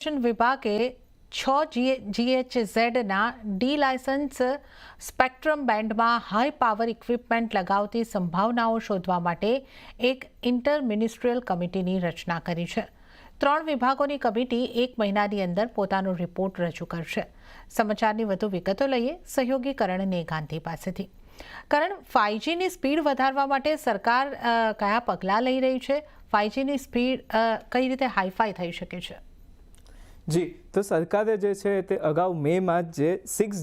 વિભાગે 6 GHZ de licence spectrum બેન્ડમાં high power equipment લગાવતી સંભાવનાઓ શોધવા માટે એક ઇન્ટર મિનિસ્ટ્રીયલ કમિટીની રચના કરી છે। 3 વિભાગોની કમિટી 1 મહિનાની અંદર પોતાનો રિપોર્ટ રજૂ કરશે। સમાચારની વધુ વિગતો લઈએ સહયોગી કરણ ગાંધી પાસેથી। કરણ, 5Gની સ્પીડ વધારવા માટે સરકાર કયા પગલાં લઈ રહી છે? 5Gની સ્પીડ કઈ રીતે હાઈફાઈ થઈ શકે છે? જી, તો સરકારે જે છે તે અગાઉ મેમાં જે 6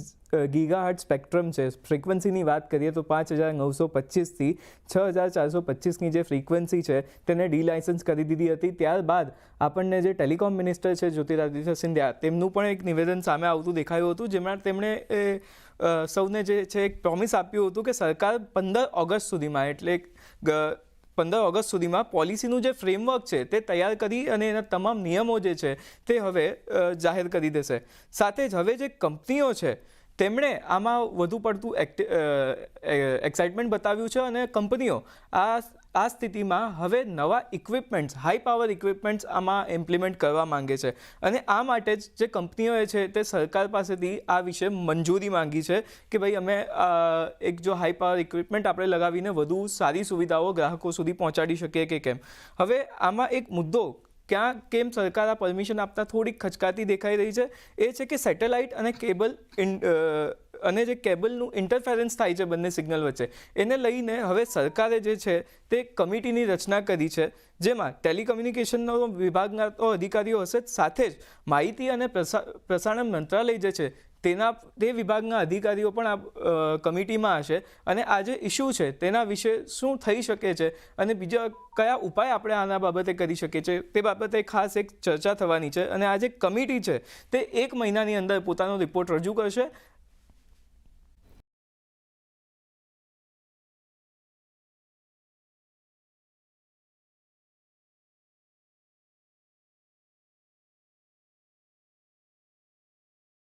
ગીગાહર્ટ્ઝ સ્પેક્ટ્રમ છે, ફ્રીક્વન્સીની વાત કરીએ તો 5925થી 6425ની જે ફ્રીક્વન્સી છે તેને ડી લાયસન્સ કરી દીધી હતી। ત્યારબાદ આપણને જે ટેલિકોમ મિનિસ્ટર છે જ્યોતિરાદિત્ય સિંધિયા, તેમનું પણ એક નિવેદન સામે આવતું દેખાયું હતું, જેમાં તેમણે સૌને જે છે એક પ્રોમિસ આપ્યું હતું કે સરકાર 15 ઓગસ્ટ સુધીમાં, એટલે 15 ઓગસ્ટ સુધીમાં પોલિસીનું જે ફ્રેમવર્ક છે તે તૈયાર કરી અને એના તમામ નિયમો જે છે તે હવે જાહેર કરી દેશે। સાથે જ હવે જે કંપનીઓ છે તેમણે આમાં વધુ પડતું એક્સાઇટમેન્ટ બતાવ્યું છે અને કંપનીઓ આ સ્થિતિમાં હવે નવા ઇક્વિપમેન્ટ્સ, હાઈ પાવર ઇક્વિપમેન્ટ્સ આમાં ઇમ્પ્લિમેન્ટ કરવા માંગે છે અને આ માટે જ જે કંપનીઓએ છે તે સરકાર પાસેથી આ વિશે મંજૂરી માંગી છે કે ભાઈ અમે એક જો હાઈ પાવર ઇક્વિપમેન્ટ આપણે લગાવીને વધુ સારી સુવિધાઓ ગ્રાહકો સુધી પહોંચાડી શકીએ કે કેમ। હવે આમાં એક મુદ્દો કેમ સરકાર આ પરમિશન આપતા થોડીક ખચકાતી દેખાઈ રહી છે એ છે કે સેટેલાઇટ અને કેબલ અને જે કેબલનું ઇન્ટરફેરન્સ થાય છે બંને સિગ્નલ વચ્ચે, એને લઈને હવે સરકારે જે છે તે કમિટીની રચના કરી છે, જેમાં ટેલિકમ્યુનિકેશનનો વિભાગના તો અધિકારીઓ હશે, સાથે જ માહિતી અને પ્રસારણ મંત્રાલય જે છે તે વિભાગના અધિકારીઓ પણ આ કમિટીમાં હશે અને આ જે ઇસ્યુ છે તેના વિશે શું થઈ શકે છે અને બીજા કયા ઉપાય આપણે આના બાબતે કરી શકીએ છીએ તે બાબતે ખાસ એક ચર્ચા થવાની છે અને આ જે કમિટી છે તે 1 મહિનાની અંદર પોતાનો રિપોર્ટ રજૂ કરશે